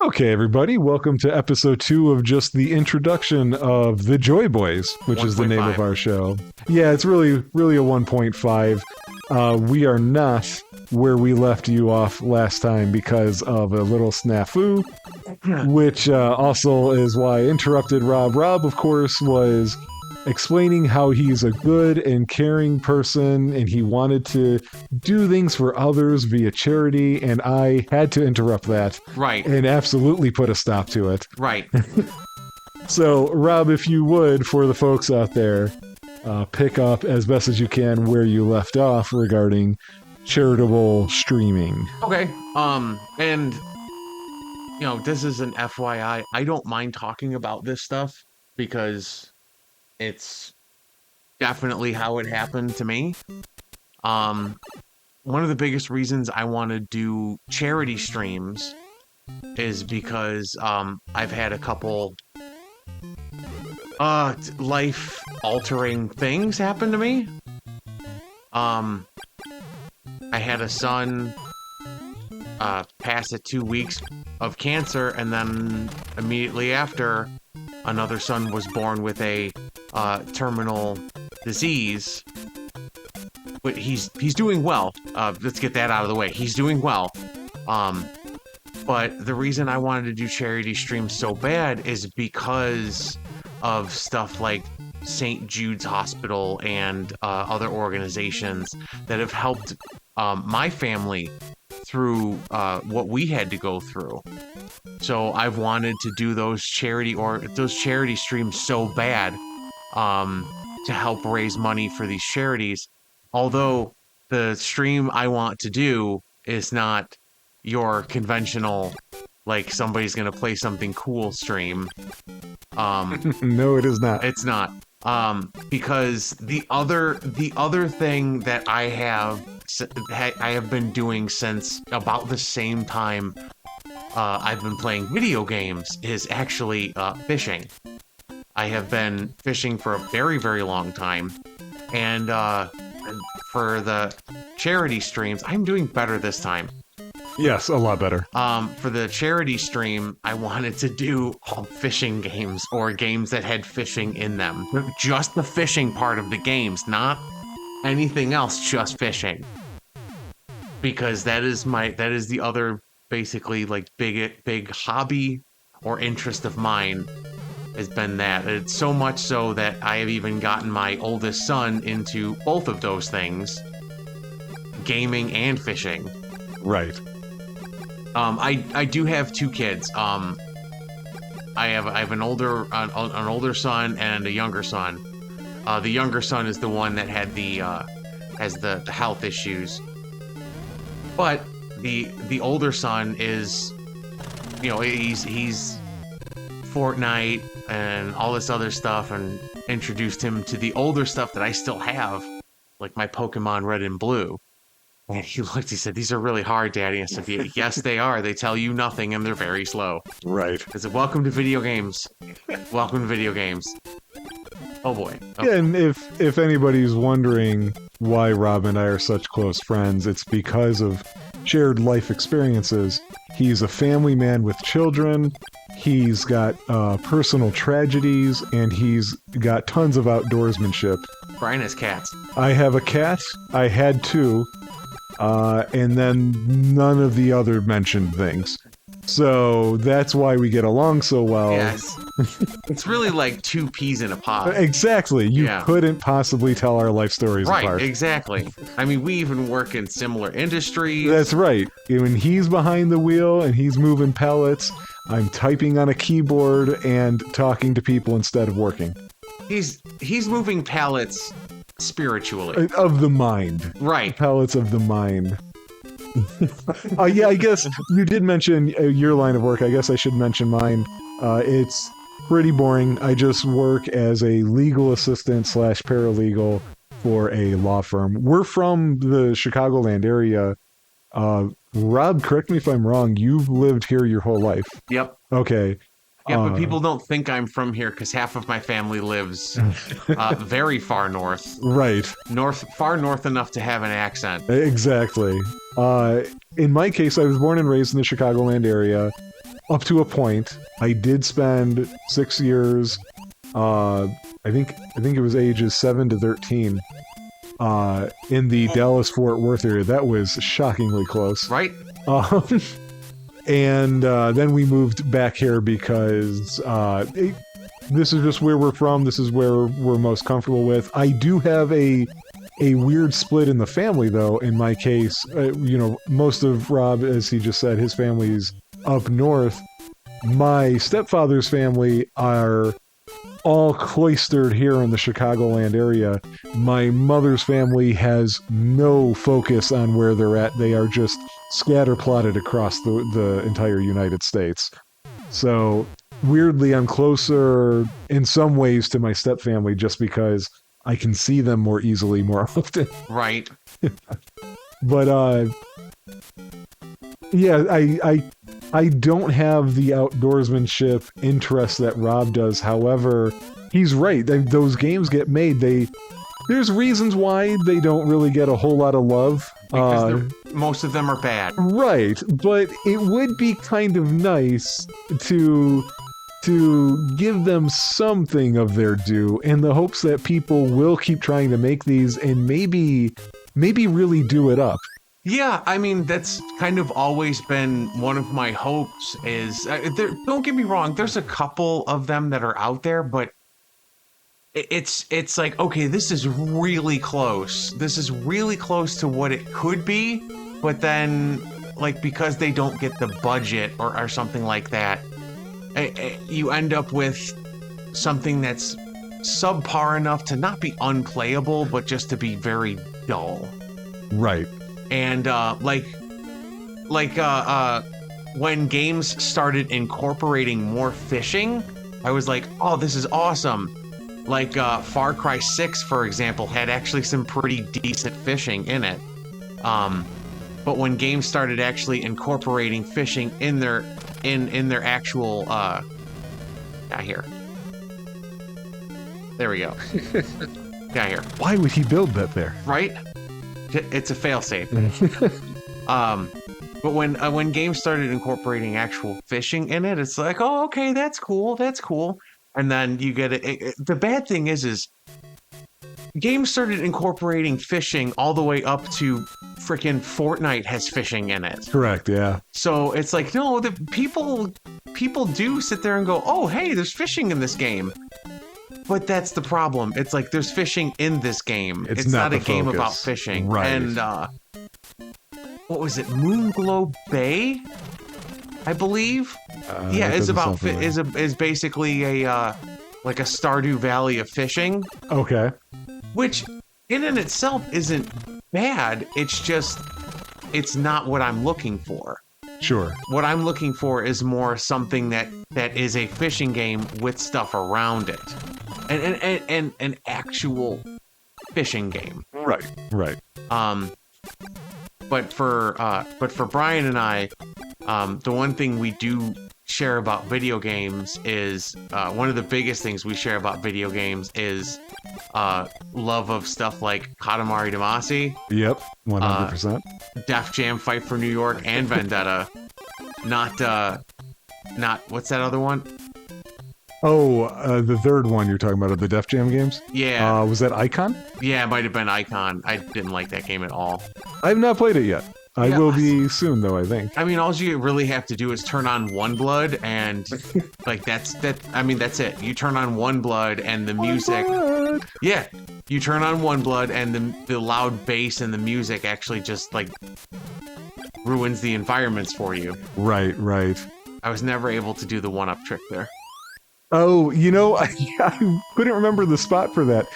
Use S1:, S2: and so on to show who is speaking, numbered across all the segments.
S1: Okay, everybody, welcome to episode 2 of just the introduction of The Joy Boys, which is the name of our show. Yeah, it's really a 1.5. We are not where we left you off last time because of a little snafu, which also is why I interrupted Rob. Rob, of course, was explaining how he's a good and caring person and he wanted to do things for others via charity, and I had to interrupt that.
S2: Right.
S1: And absolutely put a stop to it.
S2: Right.
S1: So, Rob, if you would, for the folks out there, pick up as best as you can where you left off regarding charitable streaming.
S2: Okay. And, this is an FYI. I don't mind talking about this stuff because it's definitely how it happened to me. One of the biggest reasons I want to do charity streams is because I've had a couple life-altering things happen to me. I had a son pass at 2 weeks of cancer, and then immediately after, another son was born with a terminal disease. But he's doing well. Let's get that out of the way. He's doing well. But the reason I wanted to do charity streams so bad is because of stuff like St. Jude's Hospital and other organizations that have helped my family through what we had to go through. So I've wanted to do those charity streams so bad to help raise money for these charities. Although the stream I want to do is not your conventional, like somebody's going to play something cool stream.
S1: No, it is not.
S2: It's not. Because the other thing that I have been doing since about the same time I've been playing video games is actually fishing. I have been fishing for a very, very long time, and for the charity streams, I'm doing better this time.
S1: Yes, a lot better.
S2: For the charity stream, I wanted to do fishing games or games that had fishing in them. Just the fishing part of the games, not anything else, just fishing. Because that is the other basically like big hobby or interest of mine has been that. It's so much so that I have even gotten my oldest son into both of those things, gaming and fishing.
S1: Right.
S2: I do have 2 kids. I have an older son and a younger son. The younger son is the one that had has the health issues. But the older son is, he's Fortnite and all this other stuff, and introduced him to the older stuff that I still have, like my Pokemon Red and Blue. And he looked, he said, "These are really hard, Daddy." I said, "Yes, they are. They tell you nothing and they're very slow."
S1: Right.
S2: I said, "Welcome to video games. Welcome to video games." Oh boy. Oh.
S1: Yeah, and if anybody's wondering why Rob and I are such close friends, it's because of shared life experiences. He's a family man with children. He's got personal tragedies, and he's got tons of outdoorsmanship.
S2: Brian has cats.
S1: I have a cat. I had 2. And then none of the other mentioned things. So that's why we get along so well.
S2: Yes. It's really like 2 peas in a pod.
S1: Exactly. You couldn't possibly tell our life stories apart.
S2: Right, exactly. I mean, we even work in similar industries.
S1: That's right. When he's behind the wheel and he's moving pellets, I'm typing on a keyboard and talking to people instead of working.
S2: He's moving pallets spiritually.
S1: Of the mind.
S2: Right.
S1: Pellets of the mind. Yeah, I guess you did mention your line of work. I guess I should mention mine. It's pretty boring. I just work as a legal assistant / paralegal for a law firm. We're from the Chicagoland area. Rob, correct me if I'm wrong. You've lived here your whole life.
S2: Yep.
S1: Okay.
S2: Yeah, but people don't think I'm from here because half of my family lives very far north.
S1: Right.
S2: Far north enough to have an accent.
S1: Exactly. In my case, I was born and raised in the Chicagoland area. up to a point. I did spend 6 years. I think it was ages 7 to 13. In the Dallas-Fort Worth area. That was shockingly close.
S2: Right?
S1: And then we moved back here because this is just where we're from. This is where we're most comfortable with. I do have a weird split in the family, though. In my case, most of Rob, as he just said, his family's up north. My stepfather's family are all cloistered here in the Chicagoland area. My mother's family has no focus on where they're at. They are just scatter-plotted across the entire United States. So, weirdly, I'm closer in some ways to my stepfamily just because I can see them more easily more often.
S2: Right.
S1: But, yeah, I don't have the outdoorsmanship interest that Rob does. However, he's right. Those games get made. There's reasons why they don't really get a whole lot of love.
S2: Because most of them are bad.
S1: Right, but it would be kind of nice to give them something of their due in the hopes that people will keep trying to make these and maybe really do it up.
S2: Yeah, I mean, that's kind of always been one of my hopes is, don't get me wrong, there's a couple of them that are out there, but it's like, okay, this is really close. This is really close to what it could be, but then, like, because they don't get the budget or something like that, you end up with something that's subpar enough to not be unplayable, but just to be very dull.
S1: Right.
S2: And when games started incorporating more fishing, I was like, oh, this is awesome. Like Far Cry 6, for example, had actually some pretty decent fishing in it. But when games started actually incorporating fishing in their actual here. There we go. Here.
S1: Why would he build that there?
S2: Right? It's a failsafe. But when games started incorporating actual fishing in it, it's like, oh, okay, that's cool. And then you get it. The bad thing is games started incorporating fishing all the way up to freaking Fortnite has fishing in it.
S1: Correct, yeah.
S2: So it's like, no, the people do sit there and go, oh, hey, there's fishing in this game. But that's the problem. It's like there's fishing in this game. It's not a game about fishing.
S1: Right.
S2: And what was it? Moonglow Bay, I believe. Yeah, it's about is basically a like a Stardew Valley of fishing.
S1: Okay. Which
S2: in and itself isn't bad. It's just it's not what I'm looking for.
S1: Sure.
S2: What I'm looking for is more something that is a fishing game with stuff around it. And an actual fishing game.
S1: Right.
S2: But for Brian and I, the one thing we do share about video games is one of the biggest things we share about video games is love of stuff like Katamari Damacy.
S1: Yep, 100%.
S2: Def Jam Fight for New York and Vendetta. Not what's that other one?
S1: Oh, the third one you're talking about, the Def Jam games?
S2: Yeah.
S1: Was that Icon?
S2: Yeah, it might have been Icon. I didn't like that game at all.
S1: I've not played it yet. I will be soon, though, I think.
S2: I mean, all you really have to do is turn on One Blood, and like that's it. You turn on One Blood, and the music. Yeah, you turn on One Blood, and the loud bass and the music actually just like ruins the environments for you.
S1: Right.
S2: I was never able to do the one-up trick there.
S1: Oh, I couldn't remember the spot for that.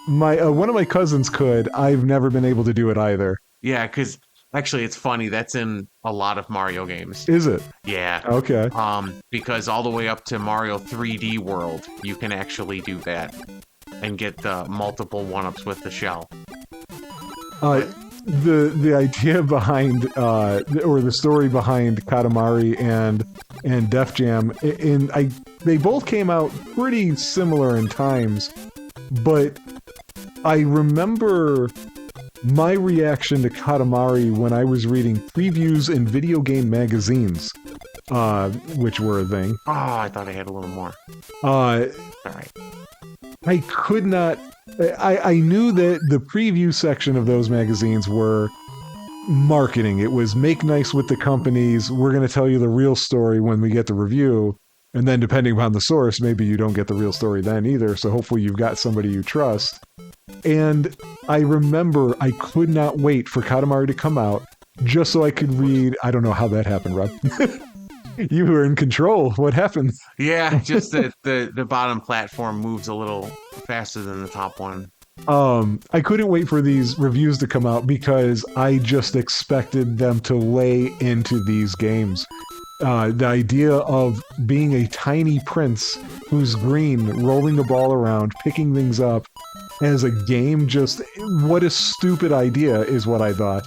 S1: My one of my cousins could. I've never been able to do it either.
S2: Yeah, because actually, it's funny. That's in a lot of Mario games.
S1: Is it?
S2: Yeah.
S1: Okay.
S2: Because all the way up to Mario 3D World, you can actually do that and get the multiple one-ups with the shell.
S1: The idea behind or the story behind Katamari and Def Jam, they both came out pretty similar in times, but I remember my reaction to Katamari when I was reading previews in video game magazines. which were a thing.
S2: Oh, I thought I had a little more.
S1: Uh,
S2: All right.
S1: I could not. I knew that the preview section of those magazines were marketing. It was make nice with the companies. We're going to tell you the real story when we get the review. And then depending upon the source, maybe you don't get the real story then either. So hopefully you've got somebody you trust. And I remember I could not wait for Katamari to come out just so I could read. I don't know how that happened, Rob. You were in control. What happened?
S2: Yeah, just that the bottom platform moves a little faster than the top one.
S1: I couldn't wait for these reviews to come out because I just expected them to lay into these games. The idea of being a tiny prince who's green, rolling the ball around, picking things up as a game, just what a stupid idea is what I thought.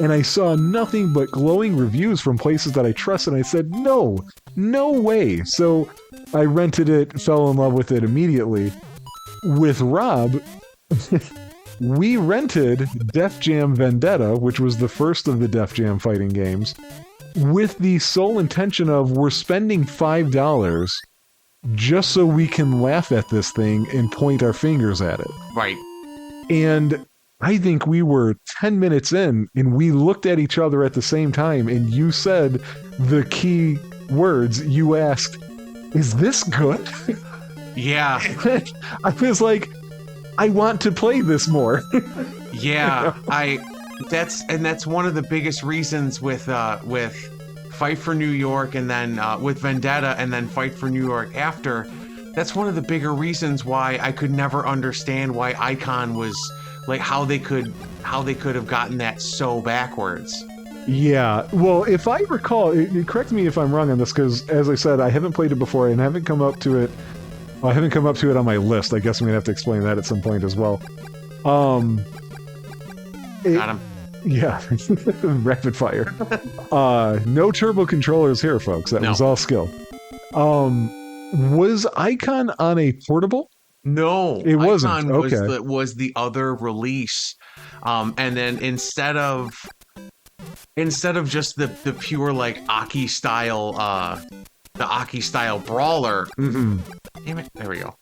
S1: And I saw nothing but glowing reviews from places that I trust, and I said, no way. So I rented it, fell in love with it immediately. With Rob, we rented Def Jam Vendetta, which was the first of the Def Jam fighting games, with the sole intention of we're spending $5 just so we can laugh at this thing and point our fingers at it.
S2: Right.
S1: And I think we were 10 minutes in and we looked at each other at the same time and you said the key words. You asked, is this good?
S2: Yeah.
S1: I was like, I want to play this more.
S2: Yeah, that's one of the biggest reasons with Fight for New York and then with Vendetta and then Fight for New York after. That's one of the bigger reasons why I could never understand why Icon was like how they could have gotten that so backwards.
S1: Yeah, well, if I recall, correct me if I'm wrong on this, because as I said, I haven't played it before and haven't come up to it. Well, I haven't come up to it on my list. I guess I'm gonna have to explain that at some point as well.
S2: Got him.
S1: Yeah, rapid fire. No turbo controllers here, folks. That was all skill. Was Icon on a portable?
S2: No,
S1: it wasn't.
S2: Icon
S1: Okay,
S2: was the other release, and then instead of just the pure like Aki style, the Aki style brawler.
S1: Mm-hmm.
S2: Damn it! There we go.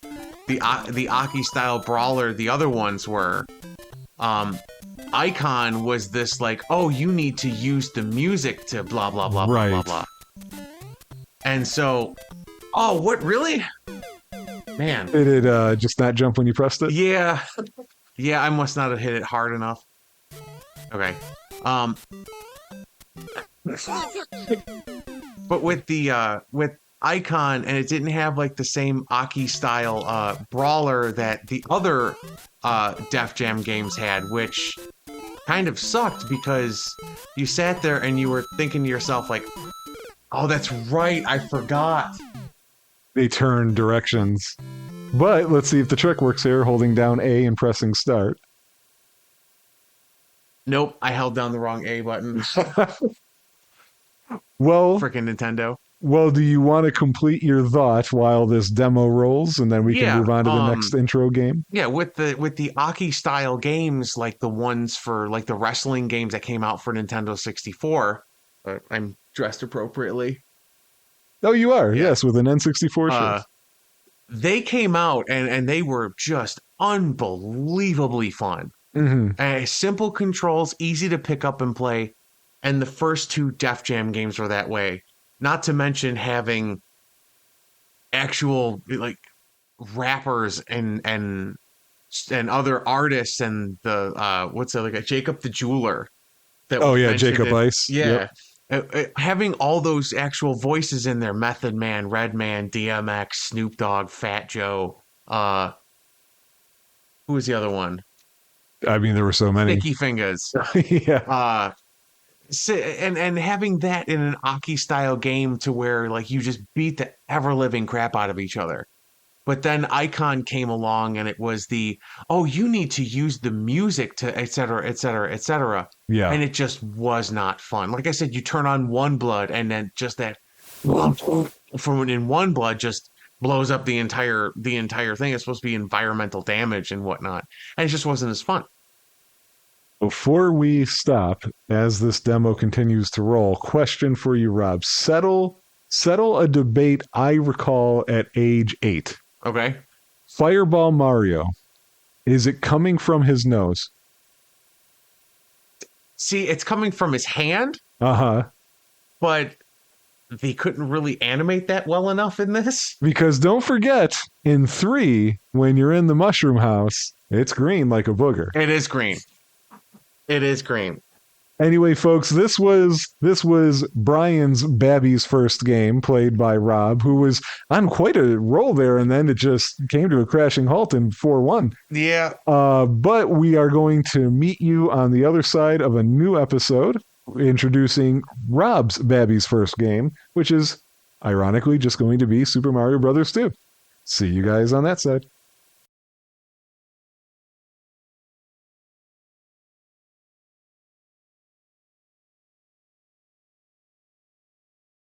S2: The Aki style brawler. The other ones were, Icon was this like, oh, you need to use the music to blah blah blah blah blah blah. And so, oh, what really? Man,
S1: did it just not jump when you pressed it?
S2: Yeah, yeah, I must not have hit it hard enough. Okay, but with the with Icon, and it didn't have like the same Aki style brawler that the other Def Jam games had, which kind of sucked because you sat there and you were thinking to yourself like, oh, that's right, I forgot.
S1: They turn directions. But let's see if the trick works here, holding down A and pressing start.
S2: Nope, I held down the wrong A button.
S1: Well,
S2: freaking Nintendo.
S1: Well, do you want to complete your thought while this demo rolls, and then we can move on to the next intro game?
S2: Yeah, with the Aki style games, like the ones for like the wrestling games that came out for Nintendo 64. I'm dressed appropriately.
S1: Oh, you are, yes, with an N64 shirt.
S2: They came out and they were just unbelievably fun.
S1: Mm-hmm.
S2: Simple controls, easy to pick up and play, and the first two Def Jam games were that way. Not to mention having actual like rappers and other artists and the what's it like a Jacob the Jeweler.
S1: Jacob Ice.
S2: Yeah.
S1: Yep.
S2: Having all those actual voices in there, Method Man, Redman, DMX, Snoop Dogg, Fat Joe, who was the other one?
S1: I mean, there were so many.
S2: Sticky Fingers.
S1: Yeah.
S2: And having that in an Aki style game to where like you just beat the ever living crap out of each other. But then Icon came along and it was you need to use the music to et cetera, et cetera, et cetera.
S1: Yeah.
S2: And it just was not fun. Like I said, you turn on One Blood and then just that from in One Blood just blows up the entire thing. It's supposed to be environmental damage and whatnot. And it just wasn't as fun.
S1: Before we stop, as this demo continues to roll, question for you, Rob. Settle Settle a debate I recall at age 8.
S2: Okay.
S1: Fireball Mario. Is it coming from his nose?
S2: See, it's coming from his hand,
S1: Uh-huh.
S2: but they couldn't really animate that well enough in this.
S1: Because don't forget, in 3, when you're in the mushroom house, it's green like a booger.
S2: It is green. It is green.
S1: Anyway, folks, this was Brian's Babby's first game, played by Rob, who was on quite a roll there, and then it just came to a crashing halt in 4-1.
S2: Yeah.
S1: But we are going to meet you on the other side of a new episode, introducing Rob's Babby's first game, which is ironically just going to be Super Mario Brothers 2. See you guys on that side.